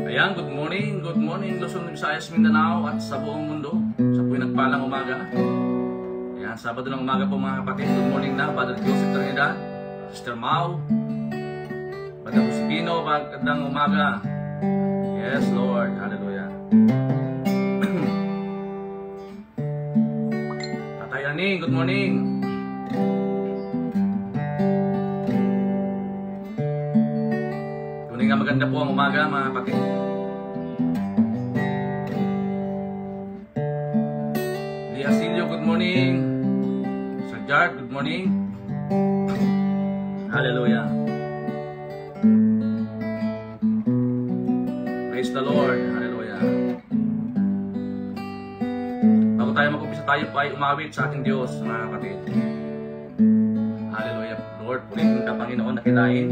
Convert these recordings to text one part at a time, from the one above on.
Ayan, good morning Luzon, Visayas, Mindanao at sa buong mundo. Sa po nagpalang umaga. Ayan, Sabado ng umaga po mga kapatid. Good morning na, Father Joseph Trinidad, Sister Mau, Padre Josepino, magandang umaga. Yes, Lord, hallelujah. Tatay Aning, good morning. Nga maganda po ang umaga mga kapatid. Lia Silio, good morning. Sir Jart, good morning. Hallelujah. Praise the Lord. Hallelujah. Bago tayo mag-umpisa, tayo po ay umawit sa ating Diyos mga kapatid. Hallelujah. Lord, purihin ka Panginoon na kilain.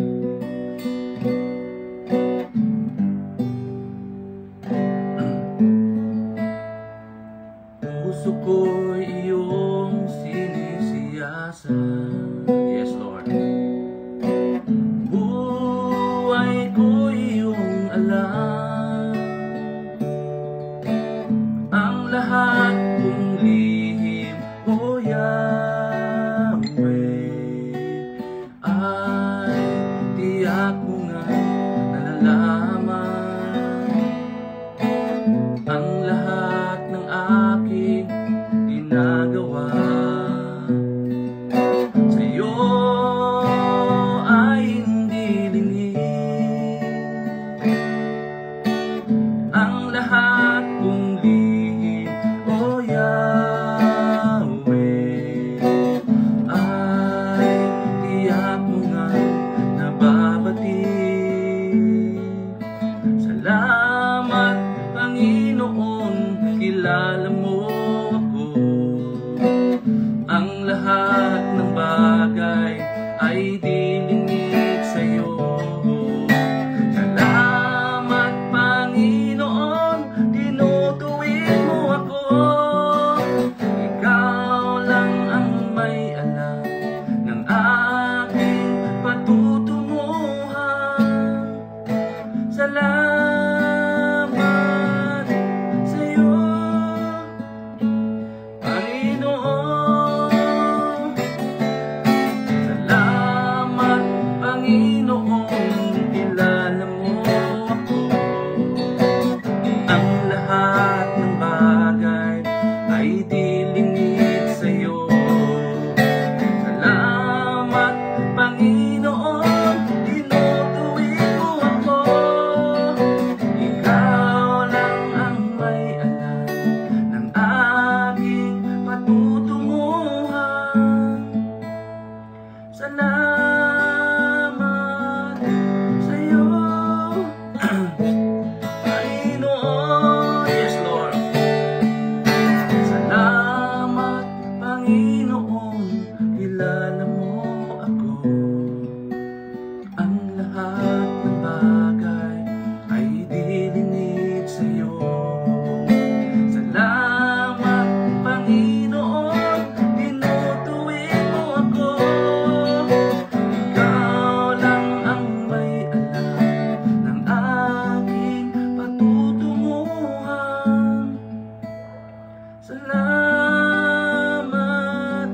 Puso ko'y iyong sinisiyasan. Yes, Lord. Buhay ko'y iyong alam. Ang lahat kong lihim, O Yahweh, ay tiyak mo nga nalalaman. Ang lahat ng aking ginagawa sa'yo ay hindi lingid. Ang lahat kong lihim, O Yahweh, ay tiyak mo nga nababati. Salamat Panginoon, kilala mo ako. Ang lahat ng bagay ay dilingid sa'yo. Salamat Panginoon, tinutuwid mo ako. Ikaw lang ang may alam ng aking patutunguhan. Salamat sa'yo, Panginoon. Salamat Panginoon, kilala mo ako. Ang lahat ng bagay ay dilingid sa'yo. Salamat Panginoon, tinutuwid mo ako. Ikaw lang ang may alam ng aking patutunguhan. Salamat sa'yo, Panginoon. Yes, Lord. Salamat Panginoon, kilala mo ako. Ang lahat ng bagay ay dilingid sa'yo. Salamat Panginoon, tinutuwid mo ako. Ikaw lang ang may alam ng aking patutunguhan. Salamat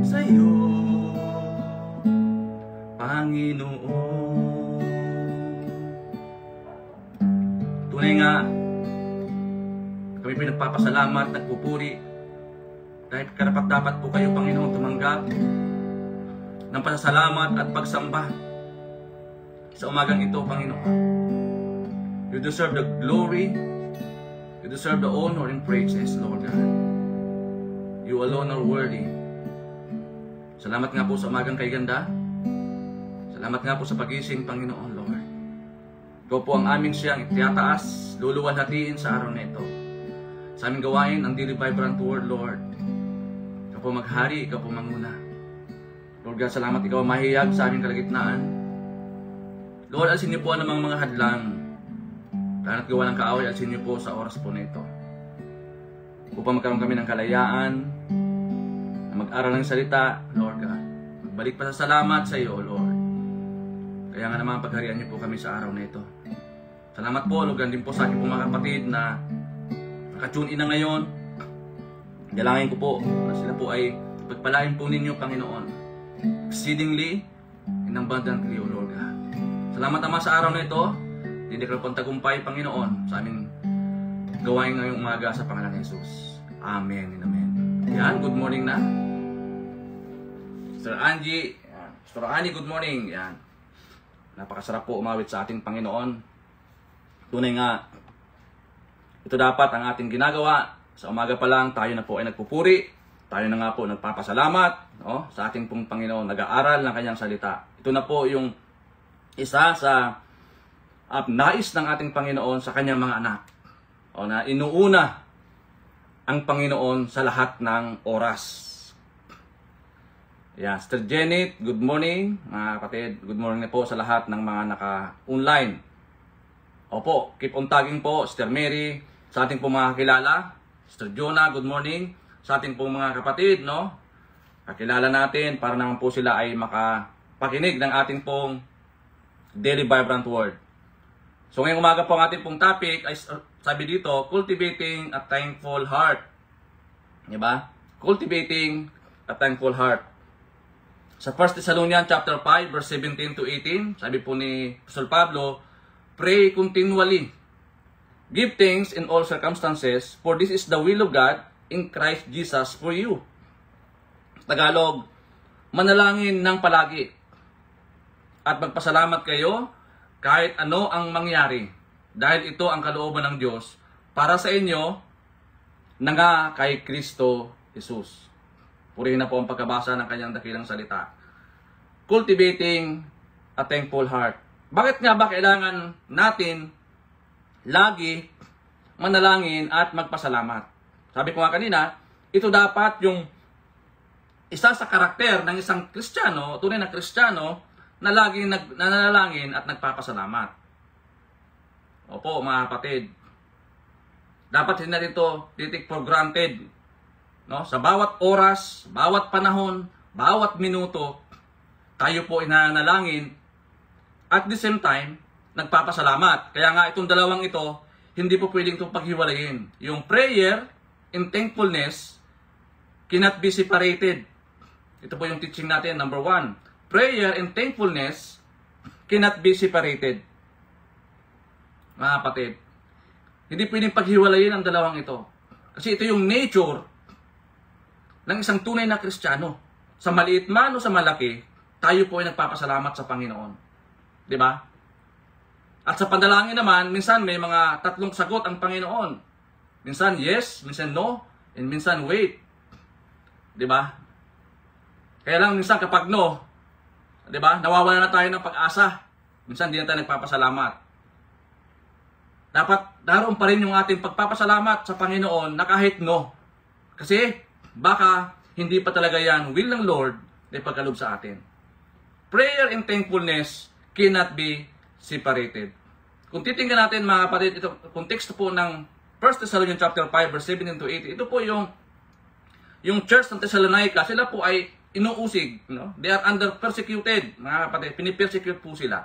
sa'yo, Panginoon. Tunay nga, kami pinagpapasalamat, nagpupuri, dahil karapat-dapat po kayo, Panginoon, tumanggap ng pasasalamat at pagsamba sa umagang ito, Panginoon. You deserve the glory, you deserve the honor and praises, Lord God. You alone are worthy. Salamat nga po sa umagang kay ganda. Salamat nga po sa pagising, Panginoon, Lord. Ikaw po ang aming siyang itiyataas, luluwalhatiin sa araw na ito. Sa aming gawain, ang daily vibrant word, Lord. Ikaw po maghari, ikaw po manguna. Lord God, salamat ikaw mahiyag sa aming kalagitnaan. Lord, alsin niyo po ang mga hadlang. Plan at gawa ng kaaway, alsin niyo po sa oras po na ito. Upang magkaroon kami ng kalayaan, na mag-aral ng salita, Lord God. Magbalik pa sa salamat sa iyo, Lord. Kaya nga naman pagharian niyo po kami sa araw na ito. Salamat po, lugan din po sa aking mga kapatid na naka-tune in na ngayon. Dalangin ko po na sila po ay pagpalain po ninyo, Panginoon, exceedingly and abundantly, O Lord God. Salamat naman sa araw na ito. Dideklar po ang tagumpay, Panginoon, sa aming gawain ngayong umaga sa pangalan ni Jesus. Amen and amen. Yan, good morning na. Sister Angie, yan. Sister Annie, good morning. Yan. Napakasarap po umawit sa ating Panginoon. Tunay nga, ito dapat ang ating ginagawa. Sa umaga pa lang, tayo na po ay nagpupuri. Tayo na nga po nagpapasalamat, no, sa ating pong Panginoon. Nag-aaral ng kanyang salita. Ito na po yung isa sa nais ng ating Panginoon sa kanyang mga anak. O na inuuna ang Panginoon sa lahat ng oras. Yeah, Sister Janet, good morning. Mga kapatid, good morning na po sa lahat ng mga naka-online. Opo, keep on tagging po, Sister Mary, sa ating pong mga kakilala. Sister Jonah, good morning. Sa ating pong mga kapatid, no? Kakilala natin para naman po sila ay makapakinig ng ating pong Daily Vibrant Word. So ngayong umaga po ang ating pong topic ay sabi dito, cultivating a thankful heart. Diba? Cultivating a thankful heart. Sa 1 Thessalonians chapter 5 verse 17 to 18, sabi po ni Apostol Pablo, pray continually. Give thanks in all circumstances, for this is the will of God in Christ Jesus for you. Tagalog, manalangin ng palagi at magpasalamat kayo kahit ano ang mangyari, dahil ito ang kalooban ng Diyos para sa inyo na nga kay Kristo Jesus. Purihin na po ang pagkabasa ng kanyang dakilang salita. Cultivating a thankful heart. Bakit nga ba kailangan natin lagi manalangin at magpasalamat? Sabi ko nga kanina, ito dapat yung isa sa karakter ng isang Kristiyano, tunay na Kristiyano, na laging nananalangin at nagpapasalamat. Opo, mga kapatid. Dapat hindi natin ito take for granted. No? Sa bawat oras, bawat panahon, bawat minuto, tayo po inanalangin at the same time, nagpapasalamat. Kaya nga itong dalawang ito, hindi po pwedeng itong paghiwalayin. Yung prayer and thankfulness cannot be separated. Ito po yung teaching natin, number 1. Prayer and thankfulness cannot be separated. Mga kapatid, hindi pwedeng paghiwalayin ang dalawang ito. Kasi ito yung nature ng isang tunay na Kristiyano. Sa maliit man o sa malaki, tayo po ay nagpapasalamat sa Panginoon. Diba? At sa panalangin naman, minsan may mga tatlong sagot ang Panginoon. Minsan yes, minsan no, and minsan wait. Diba? Kaya lang minsan kapag no, diba, nawawala na tayo ng pag-asa. Minsan hindi na tayo nagpapasalamat. Dapat daroon pa rin yung ating pagpapasalamat sa Panginoon na kahit no. Kasi baka hindi pa talaga yan will ng Lord na ipagkaloob sa atin. Prayer and thankfulness cannot be separated. Kung titingnan natin mga kapatid, ito konteksto po ng 1 Thessalonians chapter 5 verse 17 to 18. Ito po yung church ng Thessalonica, sila po ay inuusig, no? They are under persecuted, mga kapatid, pinipersecute po sila.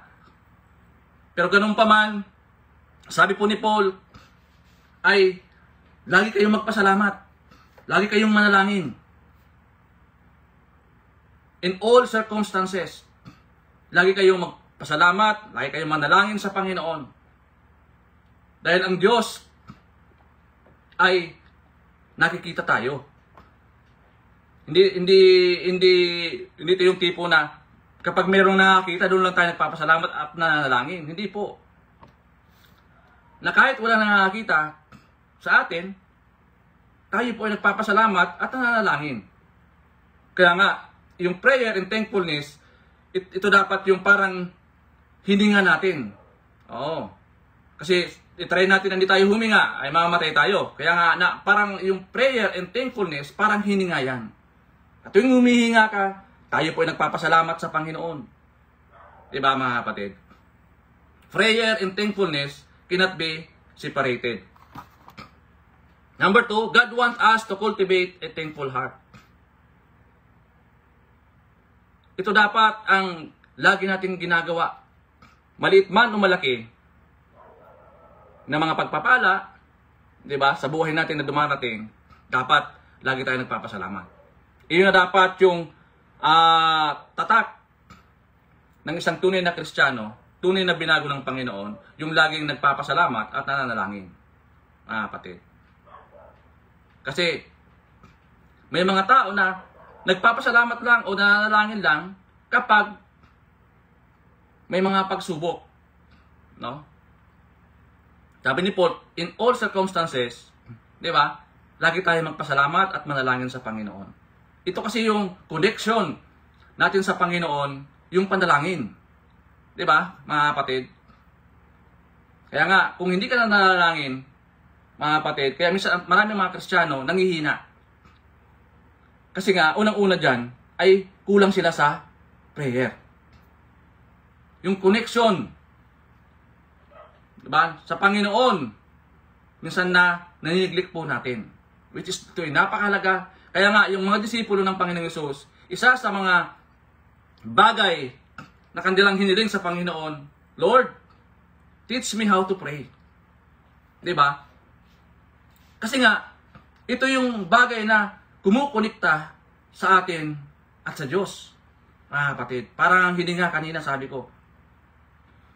Pero ganun pa man, sabi po ni Paul, ay lagi kayong magpasalamat. Lagi kayong manalangin. In all circumstances, lagi kayong magpasalamat, lagi kayong manalangin sa Panginoon. Dahil ang Diyos ay nakikita tayo. Hindi ito yung tipo na kapag mayroong nakakita, doon lang tayo nagpapasalamat at nanalangin. Hindi po. Na kahit wala nakakita sa atin, tayo po ay nagpapasalamat at nanalangin. Kaya nga, yung prayer and thankfulness, ito dapat yung parang hininga natin. Oo. Kasi itry natin na hindi tayo huminga, ay mamamatay tayo. Kaya nga, parang yung prayer and thankfulness, parang hininga yan. At yung humihinga ka, tayo po ay nagpapasalamat sa Panginoon. Diba mga kapatid? Prayer and thankfulness cannot be separated. Number 2, God wants us to cultivate a thankful heart. Ito dapat ang lagi nating ginagawa. Maliit man o malaki, na mga pagpapala, di ba, sa buhay natin na dumarating, dapat lagi tayo nagpapasalamat. Iyon na dapat yung tatak ng isang tunay na Kristiyano, tunay na binago ng Panginoon, yung laging nagpapasalamat at nananalangin. Kapatid. Kasi may mga tao na nagpapasalamat lang o nananalangin lang kapag may mga pagsubok. No? Sabi ni Paul, in all circumstances, di ba, lagi tayo magpasalamat at manalangin sa Panginoon. Ito kasi yung connection natin sa Panginoon, yung panalangin. Di ba, mga kapatid? Kaya nga, kung hindi ka na nanalangin, mga kapatid, kaya minsan maraming mga Kristiyano nanghihina. Kasi nga, unang-una dyan, ay kulang sila sa prayer. Yung connection, diba, sa Panginoon, minsan na naniniglik po natin. Which is ito ay napakahalaga. Kaya nga, yung mga disipulo ng Panginoong Hesus, isa sa mga bagay na kanilang hiniling sa Panginoon, Lord, teach me how to pray. Diba? Kasi nga, ito yung bagay na kumukonekta sa atin at sa Diyos. Kapatid, parang hininga kanina sabi ko.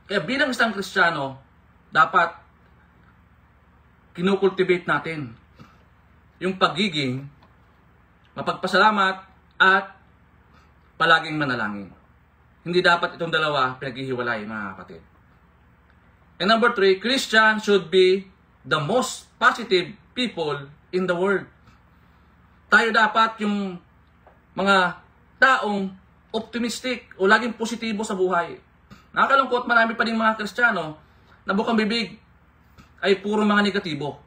Kaya bilang isang Kristiyano, dapat kinukultivate natin yung pagiging mapagpasalamat at palaging manalangin. Hindi dapat itong dalawa pinaghihiwalay, mga kapatid. And number 3, Christians should be the most positive people in the world. Tayo dapat yung mga taong optimistic o laging positibo sa buhay. Nakakalungkot, marami pa rin mga Kristiyano na bukang bibig ay puro mga negatibo.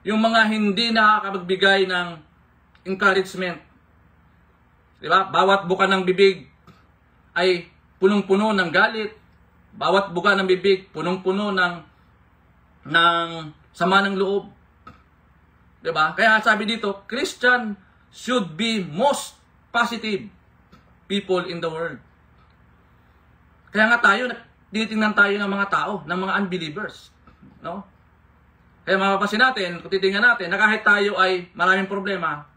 Yung mga hindi nakakapagbigay ng encouragement. Diba? Bawat buka ng bibig ay punong-puno ng galit. Bawat buka ng bibig, punong-puno ng sama ng loob. Diba? Kaya sabi dito, Christian should be most positive people in the world. Kaya nga tayo, tinitingnan tayo ng mga tao, ng mga unbelievers. No? Kaya mapapansin natin, kung titingnan natin, na kahit tayo ay maraming problema,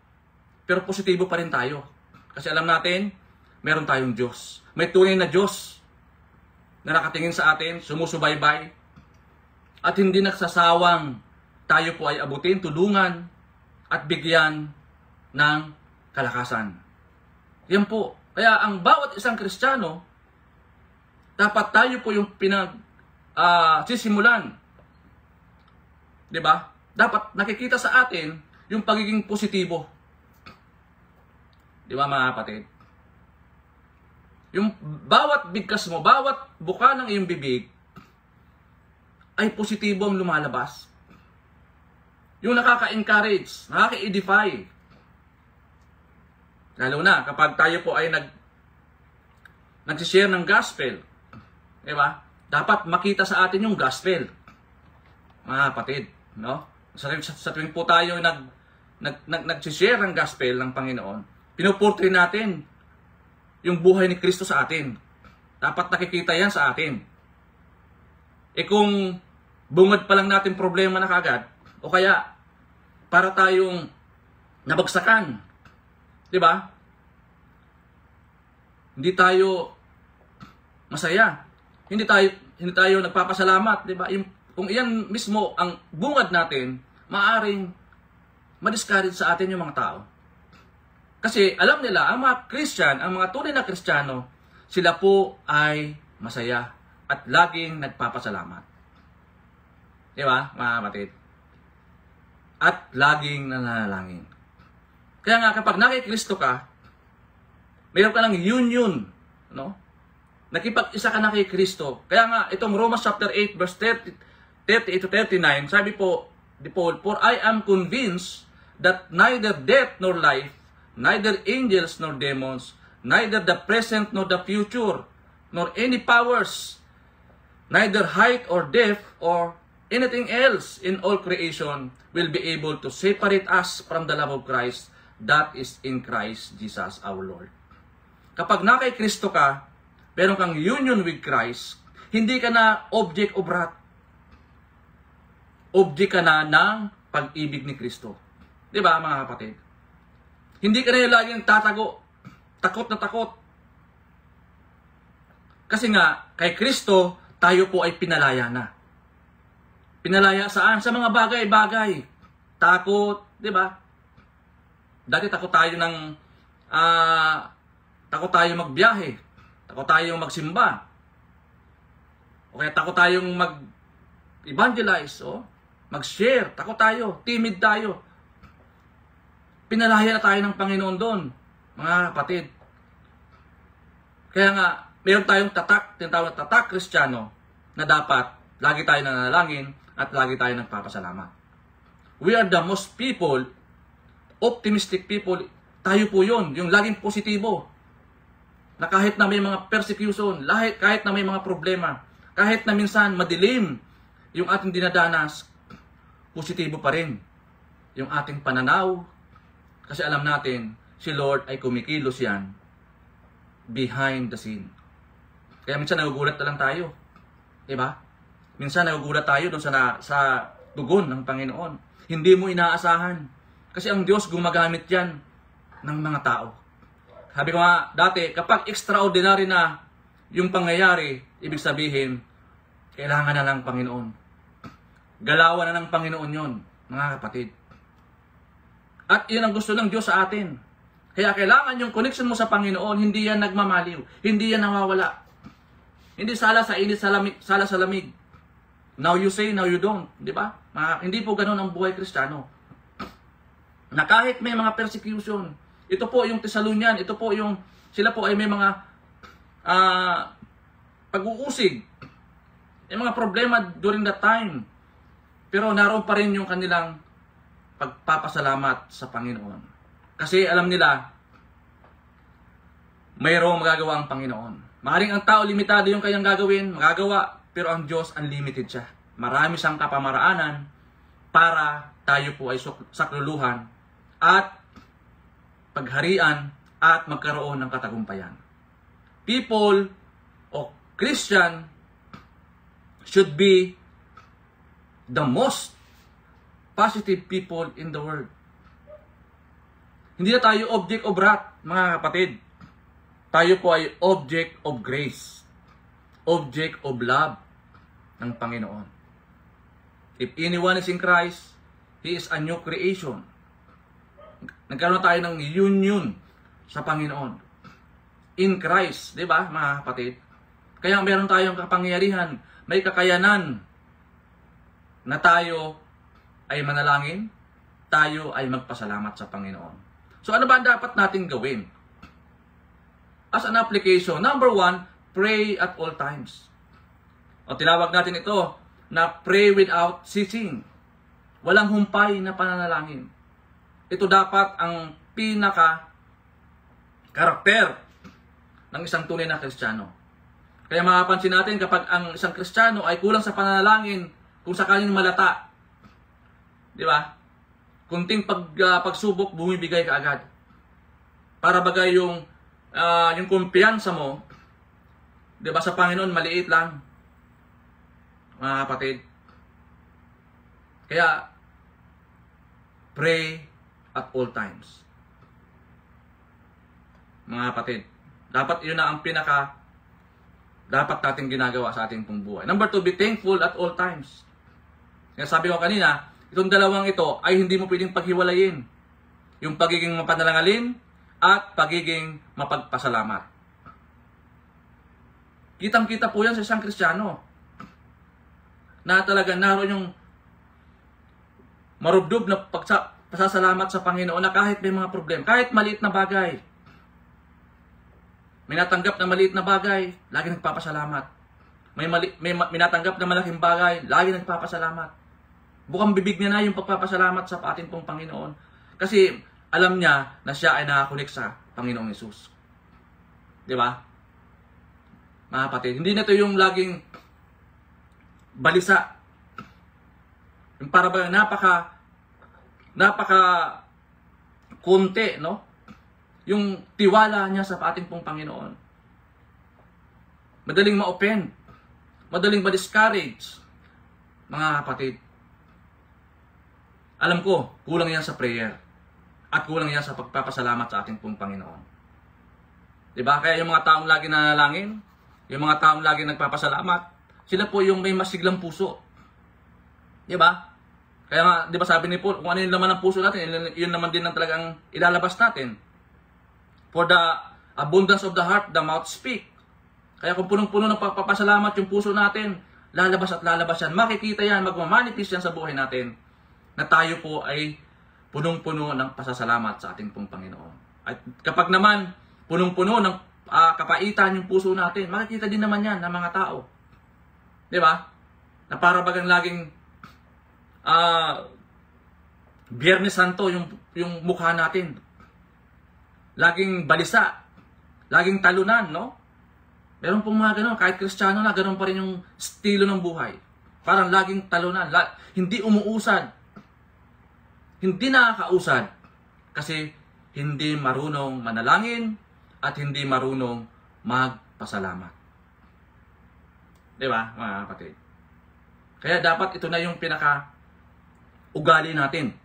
pero positibo pa rin tayo. Kasi alam natin, meron tayong Diyos. May tunay na Diyos na nakatingin sa atin, sumusubaybay, at hindi nagsasawang tayo po ay abutin, tulungan, at bigyan ng kalakasan. Yan po. Kaya ang bawat isang Kristiyano, dapat tayo po yung sisimulan. Diba? Dapat nakikita sa atin yung pagiging positibo. Diba, mga kapatid? Yung bawat bigkas mo, bawat buka ng iyong bibig, ay positibo ang lumalabas. Yung nakaka-encourage, nakaka-edify. Lalo na kapag tayo po ay nag-share ng gospel. Diba? Dapat makita sa atin yung gospel. Mga kapatid, no? Sa tuwing po tayo nag-share ng gospel ng Panginoon, pinuportray natin yung buhay ni Kristo sa atin. Dapat nakikita yan sa atin. Kung bungad pa lang natin problema na kagad, o kaya para tayong nabagsakan, di ba? Hindi tayo masaya. Hindi tayo nagpapasalamat, di ba? Kung iyan mismo ang bungad natin, maaring ma-discourage sa atin yung mga tao. Kasi alam nila, ang mga Christian, ang mga tunay na Kristiyano, sila po ay masaya at laging nagpapasalamat. Di ba, mga kapatid? At laging nananalangin. Kaya nga, kapag nakikristo ka, mayroon ka ng union, no? Nakipag-isa ka na kay Kristo. Kaya nga, itong Romans chapter 8, verse 38 to 39, sabi po, ni Paul, for I am convinced that neither death nor life, neither angels nor demons, neither the present nor the future, nor any powers, neither height or depth or anything else in all creation will be able to separate us from the love of Christ that is in Christ Jesus our Lord. Kapag na kay Kristo ka, meron kang union with Christ, hindi ka na object of wrath. object ka na ng pag-ibig ni Kristo. Di ba, mga kapatid? Hindi ka na yung laging tatago, takot na takot. Kasi nga, kay Kristo, tayo po ay pinalaya na. Pinalaya saan? Sa mga bagay-bagay. Takot, di ba? Dati takot tayo takot tayo magbiyahe. Takot tayong magsimba. O kaya takot tayong mag-evangelize. Mag-share. Takot tayo. Timid tayo. Pinalaya na tayo ng Panginoon doon. Mga kapatid. Kaya nga, meron tayong tinatawag na tatak Kristiyano na dapat lagi tayo nananalangin at lagi tayo nagpapasalamat. We are the most people, optimistic people. Tayo po yun. Yung laging positibo. Na kahit na may mga persecution, kahit na may mga problema, kahit na minsan madilim yung ating dinadanas, positibo pa rin yung ating pananaw. Kasi alam natin, si Lord ay kumikilos yan behind the scene. Kaya minsan nagugulat na lang tayo. Diba? Minsan nagugulat tayo doon sa tugon ng Panginoon. Hindi mo inaasahan. Kasi ang Diyos gumagamit yan ng mga tao. Sabi ko nga dati, kapag extraordinary na yung pangyayari, ibig sabihin, kailangan na ng Panginoon. Galawan na ng Panginoon yon, mga kapatid. At yun ang gusto ng Diyos sa atin. Kaya kailangan yung connection mo sa Panginoon, hindi yan nagmamaliw, hindi yan nawawala. Hindi sala sa init, sala sa lamig. Now you say, now you don't. Di ba? Hindi po ganun ang buhay Kristiyano. Na kahit may mga persecution, ito po yung Thessalonian, ito po yung, sila po ay may mga pag-uusig. May mga problema during that time. Pero naroon pa rin yung kanilang pagpapasalamat sa Panginoon. Kasi alam nila, mayroong magagawa ang Panginoon. Maaaring ang tao limitado yung kanyang gagawin, magagawa, pero ang Diyos unlimited siya. Marami siyang kapamaraanan para tayo po ay sakluluhan at pagharian at magkaroon ng katagumpayan. People o Christian should be the most positive people in the world. Hindi na tayo object of wrath, mga kapatid. Tayo po ay object of grace. Object of love ng Panginoon. If anyone is in Christ, he is a new creation. Nagkaroon tayo ng union sa Panginoon. In Christ, di ba, mga kapatid? Kaya meron tayong kapangyarihan, may kakayanan na tayo ay manalangin, tayo ay magpasalamat sa Panginoon. So ano ba ang dapat natin gawin? As an application, number 1, pray at all times. O tinawag natin ito na pray without ceasing. Walang humpay na pananalangin. Ito dapat ang pinaka-karakter ng isang tunay na Kristiyano. Kaya mapapansin natin kapag ang isang Kristiyano ay kulang sa pananalangin, kung sakaling malata, di ba? Kunting pagsubok, bumibigay ka agad. Para bagay yung kumpiyansa mo, di ba, sa Panginoon, maliit lang. Mga kapatid. Kaya, pray at all times. Mga kapatid, dapat yun na ang dapat natin ginagawa sa ating pong buhay. Number 2, be thankful at all times. Kaya sabi ko kanina, itong dalawang ito ay hindi mo pwedeng paghiwalayin. Yung pagiging mapanalangin at pagiging mapagpasalamat. Kitang-kita po yan sa isang Kristiyano. Na talaga naroon yung marubdob na pasasalamat sa Panginoon na kahit may mga problem, kahit maliit na bagay, may natanggap na maliit na bagay, lagi nagpapasalamat. May natanggap na malaking bagay, lagi nagpapasalamat. Bukang bibig niya na yung pagpapasalamat sa ating pong Panginoon. Kasi alam niya na siya ay nakakunik sa Panginoong Hesus. Di ba? Mga kapatid, hindi na ito yung laging balisa. Yung para ba napaka kunti, no? Yung tiwala niya sa ating pong Panginoon. Madaling ma-offend. Madaling ma-discourage. Mga kapatid. Alam ko, kulang yan sa prayer. At kulang yan sa pagpapasalamat sa ating pong Panginoon. Diba? Kaya yung mga taong lagi nanalangin, yung mga taong lagi nagpapasalamat, sila po yung may masiglang puso. Diba? Kaya nga, diba sabi ni Paul, kung ano yung laman ng puso natin, yun naman din ang talagang ilalabas natin. For the abundance of the heart, the mouth speak. Kaya kung punong-puno ng pagpapasalamat yung puso natin, lalabas at lalabas yan. Makikita yan, magmamanifest yan sa buhay natin na tayo po ay punong-puno ng pasasalamat sa ating pong Panginoon. At kapag naman punong-puno ng kapaitan yung puso natin, makikita din naman yan ng mga tao. Diba? Na para bagang laging Biyernes Santo yung mukha natin. Laging balisa. Laging talunan, no? Meron pong mga ganun, kahit Kristiyano na, ganun pa rin yung estilo ng buhay. Parang laging talunan, hindi umuusad. Hindi nakakausad. Kasi hindi marunong manalangin at hindi marunong magpasalamat. Diba, mga kapatid? Kaya dapat ito na yung pinaka-ugali natin.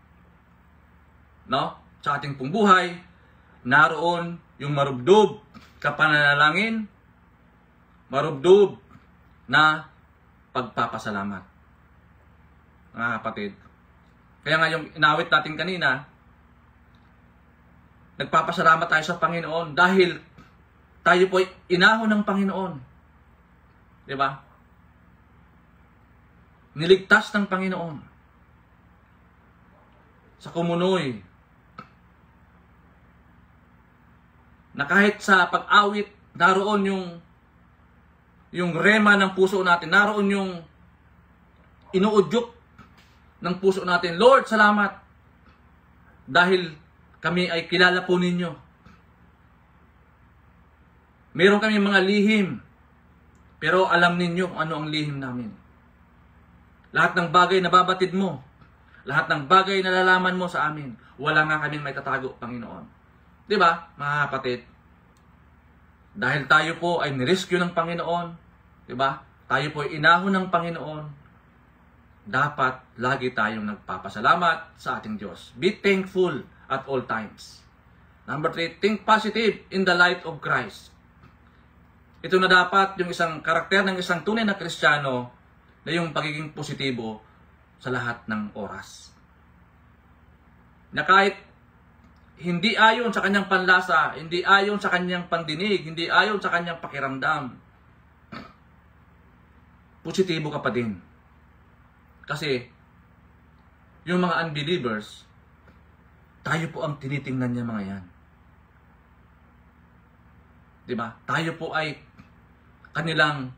No? Sa ating pong buhay, naroon yung marubdob kapananalangin, marubdob na pagpapasalamat. Mga kapatid. Kaya nga yung inawit natin kanina, nagpapasalamat tayo sa Panginoon dahil tayo po ay inahon ng Panginoon. Diba? Niligtas ng Panginoon. Sa kumunoy. Na kahit sa pag-awit, naroon yung rema ng puso natin, naroon yung inuudyok ng puso natin. Lord, salamat. Dahil kami ay kilala po ninyo. Meron kami mga lihim. Pero alam ninyo kung ano ang lihim namin. Lahat ng bagay na babatid mo. Lahat ng bagay na lalaman mo sa amin. Wala nga kaming may tatago, Panginoon. Diba, mga kapatid? Dahil tayo po ay nirescue ng Panginoon. Diba? Tayo po ay inahon ng Panginoon. Dapat lagi tayong nagpapasalamat sa ating Diyos. Be thankful at all times. Number 3, think positive in the light of Christ. Ito na dapat yung isang karakter ng isang tunay na Kristiyano na yung pagiging positibo sa lahat ng oras. Na kahit hindi ayon sa kanyang panlasa, hindi ayon sa kanyang pandinig, hindi ayon sa kanyang pakiramdam, positibo ka pa din. Kasi yung mga unbelievers, tayo po ang tinitingnan niya mga yan. Diba? Tayo po ay kanilang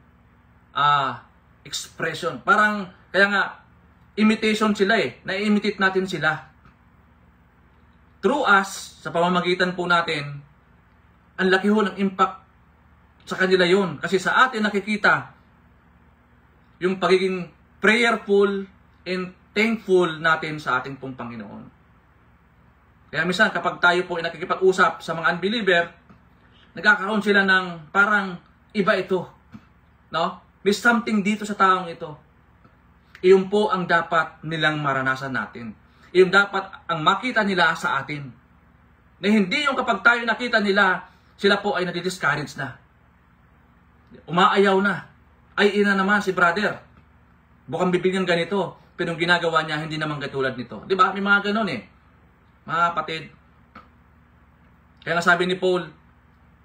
expression. Parang, kaya nga, imitation sila eh. Na-imitate natin sila. Through us, sa pamamagitan po natin, ang laki ho ng impact sa kanila yun. Kasi sa atin nakikita yung pagiging prayerful and thankful natin sa ating pong Panginoon. Kaya minsan kapag tayo po ay nakikipag-usap sa mga unbeliever, nagkakaroon sila ng parang iba ito. No? May something dito sa taong ito. Iyon po ang dapat nilang maranasan natin. Iyon dapat ang makita nila sa atin. Na hindi yung kapag tayo nakita nila, sila po ay nadi-discourage na. Umaayaw na. Ay, ina naman si brother. Bukang bibigyan ganito. Pero yung ginagawa niya, hindi naman katulad nito. Diba? May mga ganun eh. Mga kapatid. Kaya nga sabi ni Paul,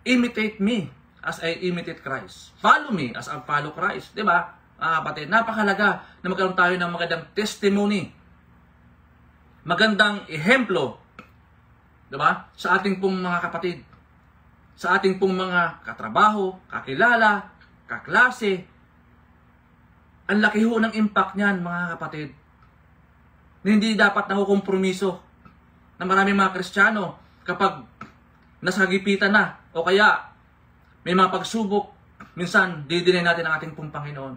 imitate me as I imitate Christ. Follow me as I follow Christ. Diba? Kapatid, napakalaga na magkaroon tayo ng magandang testimony. Magandang ehemplo. Diba? Sa ating pong mga kapatid. Sa ating pong mga katrabaho, kakilala, kaklase. Ang laki ho ng impact niyan, mga kapatid. Na hindi dapat nakukompromiso na maraming mga Kristiyano kapag nasagipitan na o kaya may mga pagsubok, minsan didinay natin ang ating pong Panginoon.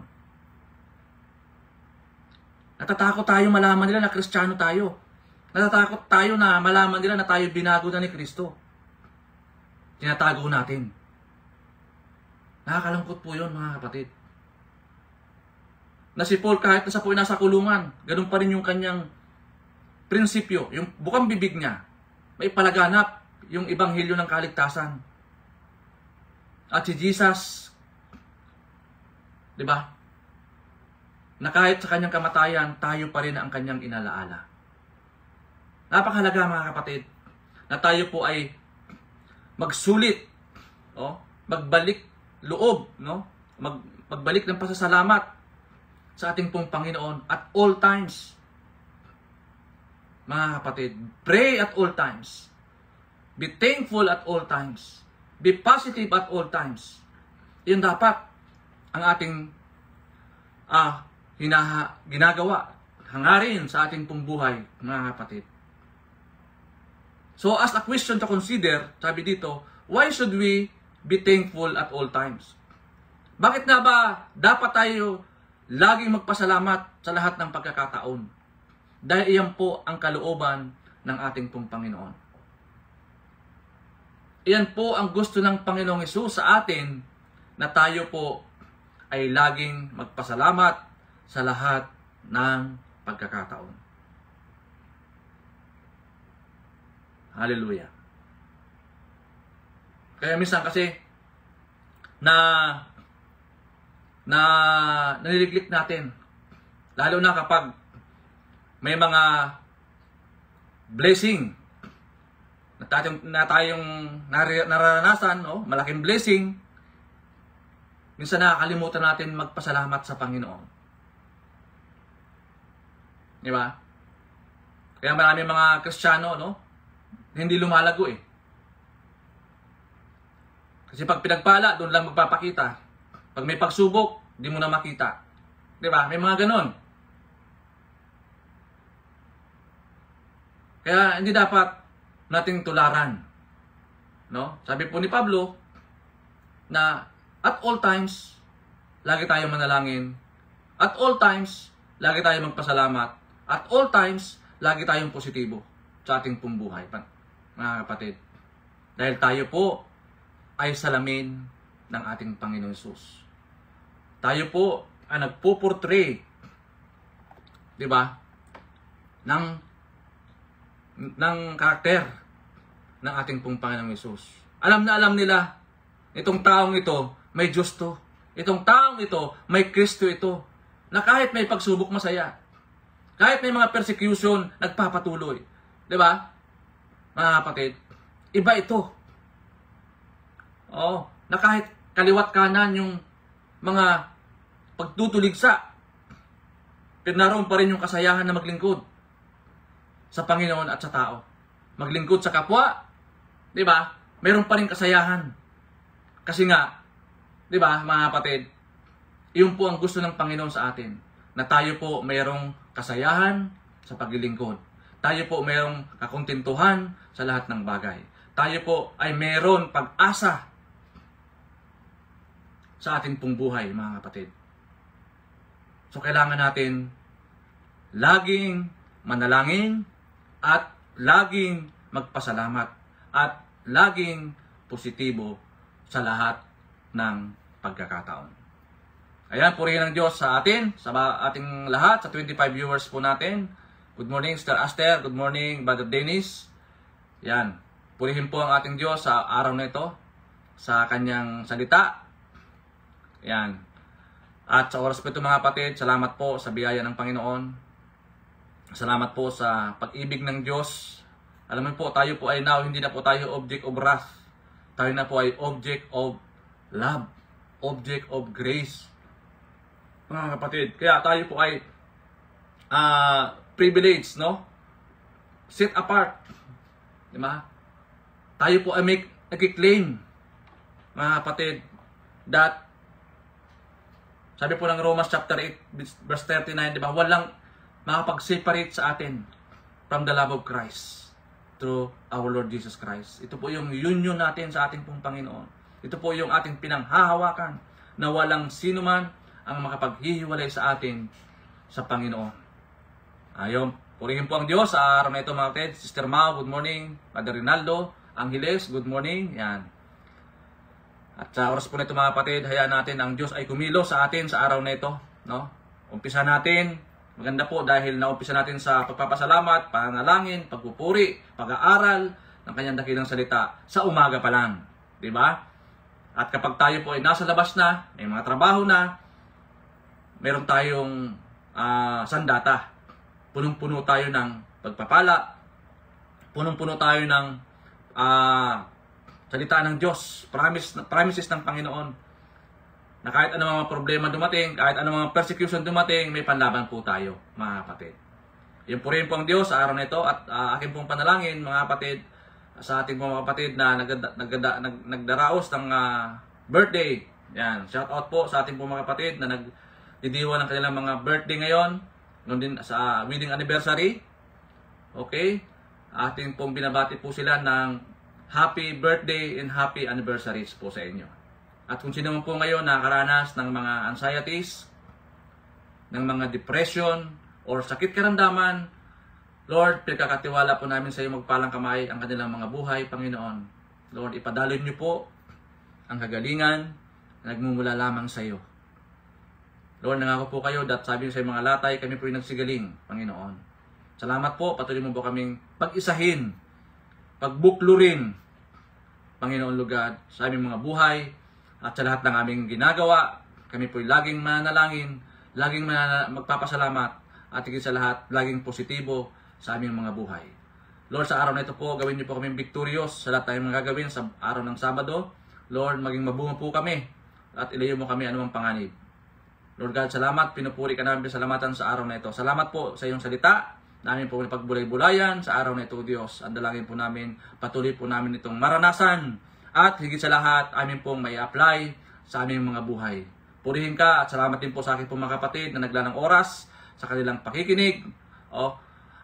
Natatakot tayo malaman nila na Kristiyano tayo. Natatakot tayo na malaman nila na tayo binago na ni Kristo. Tinatago natin. Nakakalungkot po yun, mga kapatid. Na si Paul kahit nasa po nasa kulungan, ganun pa rin yung kanyang prinsipyo, yung bukang bibig niya, may palaganap yung ebanghelyo ng kaligtasan. At si Jesus, di ba? Na kahit sa kanyang kamatayan, tayo pa rin ang kanyang inalaala. Napakahalaga mga kapatid, na tayo po ay magsulit, magbalik loob, magbalik ng pasasalamat sa ating pong Panginoon at all times. Mga kapatid, pray at all times. Be thankful at all times. Be positive at all times. Yun dapat ang ating ginagawa, hangarin sa ating pong buhay, mga kapatid. So, as a question to consider, sabi dito, why should we be thankful at all times? Bakit na ba dapat tayo laging magpasalamat sa lahat ng pagkakataon? Dahil iyan po ang kalooban ng ating pong Panginoon. Iyan po ang gusto ng Panginoong Hesus sa atin, na tayo po ay laging magpasalamat sa lahat ng pagkakataon. Hallelujah. Kaya minsan kasi naniliglik natin, lalo na kapag may mga blessing na tayong nararanasan, malaking blessing, minsan nakakalimutan natin magpasalamat sa Panginoon. Di ba? Kaya marami mga Kristiyano, hindi lumalago eh. Kasi pag pinagpala, doon lang magpapakita. Pag may pagsubok, di mo na makita. Di ba? May mga ganon. Kaya hindi dapat nating tularan. Sabi po ni Pablo, na at all times, lagi tayong manalangin. At all times, lagi tayong magpasalamat. At all times, lagi tayong positibo sa ating pong buhay, mga kapatid. Dahil tayo po ay salamin ng ating Panginoon Hesus. Tayo po ay nagpo-portray, di ba, ng karakter ng ating pong Panginoong Hesus. Alam na alam nila, itong taong ito, may Diyos to. Itong taong ito, may Kristo ito. Na kahit may pagsubok, masaya. Kahit may mga persecution, nagpapatuloy. Di ba? Mga kapatid, iba ito. Na kahit kaliwat kanan yung mga pagtutuligsa, pero naroon pa rin yung kasayahan na maglingkod sa Panginoon at sa tao. Maglingkod sa kapwa, di ba? Meron pa rin kasayahan. Kasi nga, di ba, mga kapatid, iyon po ang gusto ng Panginoon sa atin, na tayo po mayroong kasayahan sa paglilingkod. Tayo po mayroong kakontentuhan sa lahat ng bagay. Tayo po ay mayroon pag-asa sa ating pong buhay, mga kapatid. So, kailangan natin laging manalangin at laging magpasalamat at laging positibo sa lahat ng pagkakataon. Ayan, purihin ng Diyos sa atin, sa ating lahat, sa 25 viewers po natin. Good morning, Sister Aster. Good morning, Brother Dennis. Yan. Purihin po ang ating Diyos sa araw na ito, sa kanyang salita. Yan. At sa oras po ito, mga kapatid, salamat po sa biyaya ng Panginoon. Salamat po sa pag-ibig ng Diyos. Alam mo po, tayo po ay now, hindi na po tayo object of wrath. Tayo na po ay object of love. Object of grace. Mga kapatid, kaya tayo po ay privilege, set apart. Diba? Tayo po ay nag-claim, mga kapatid, that sabi po ng Romans chapter 8 verse 39, diba? Walang makapag-separate sa atin from the love of Christ through our Lord Jesus Christ. Ito po yung union natin sa ating pong Panginoon. Ito po yung ating pinanghahawakan, na walang sino man ang makapaghihiwalay sa atin sa Panginoon. Ayun, purihin po ang Diyos sa araw na ito, mga kapatid. Sister Mau, good morning. Father Rinaldo Angeles, good morning. Yan. At sa oras po na ito, mga kapatid, hayaan natin ang Diyos ay kumilos sa atin sa araw na ito. Umpisa natin Maganda po dahil naumpisa natin sa pagpapasalamat, pananalangin, pagpupuri, pag-aaral ng kanyang dakilang salita sa umaga pa lang. Diba? At kapag tayo po ay nasa labas na, may mga trabaho na, meron tayong sandata. Punong-puno tayo ng pagpapala, punong-puno tayo ng salita ng Diyos, promises ng Panginoon, na kahit anong mga problema dumating, kahit anong mga persecution dumating, may panlaban po tayo, mga kapatid. Yun po rin po ang Diyos sa araw na ito at aking pong panalangin, mga kapatid, sa ating mga kapatid na nagdaraos ng birthday. Yan, shout out po sa ating mga kapatid na nagdidiwa ng kanilang mga birthday ngayon, noon din sa wedding anniversary. Okay? Ating pong binabati po sila ng happy birthday and happy anniversaries po sa inyo. At kung sino man po ngayon nakakaranas ng mga anxieties, ng mga depression, or sakit karamdaman, Lord, pinagkakatiwala po namin sa iyo magpalang kamay ang kanilang mga buhay, Panginoon. Lord, ipadalin niyo po ang kagalingan na nagmumula lamang sa iyo. Lord, nangako po kayo that sabi sa mga latay, kami po yung nagsigaling, Panginoon. Salamat po, patuloy mo po kaming pag-isahin, pagbuklurin, Panginoon Lugad, sa aming mga buhay, at sa lahat ng aming ginagawa. Kami po'y laging manalangin, laging magpapasalamat, at higit sa lahat, laging positibo sa aming mga buhay. Lord, sa araw na ito po, gawin niyo po kaming victorious sa lahat tayong mga gagawin sa araw ng Sabado. Lord, maging mabunga po kami, at ilayo mo kami anumang panganib. Lord God, salamat, pinupuri ka namin, salamatan sa araw na ito. Salamat po sa iyong salita, namin po pagbulay-bulayan sa araw na ito, Diyos. Ang dalangin po namin, patuloy po namin itong maranasan, at higit sa lahat, amin pong may apply sa aming mga buhay. Purihin ka at salamat din po sa aking mga kapatid na naglalang oras sa kanilang pakikinig.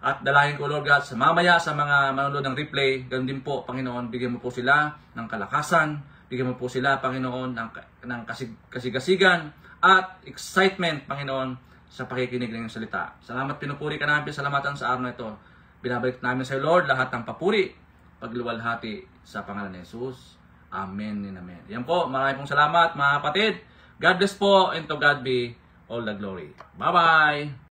At dalangin ko, Lord God, sa mamaya sa mga manonood ng replay, ganun din po, Panginoon, bigyan mo po sila ng kalakasan, bigyan mo po sila, Panginoon, ng kasigasigan at excitement, Panginoon, sa pakikinig ng iyong salita. Salamat, pinupuri ka namin, salamatan sa araw na ito. Binabalik namin sa Lord lahat ng papuri, pagluwalhati sa pangalan ni Jesus. Amen and amen. Yan po, maraming pong salamat mga kapatid. God bless po and to God be all the glory. Bye-bye!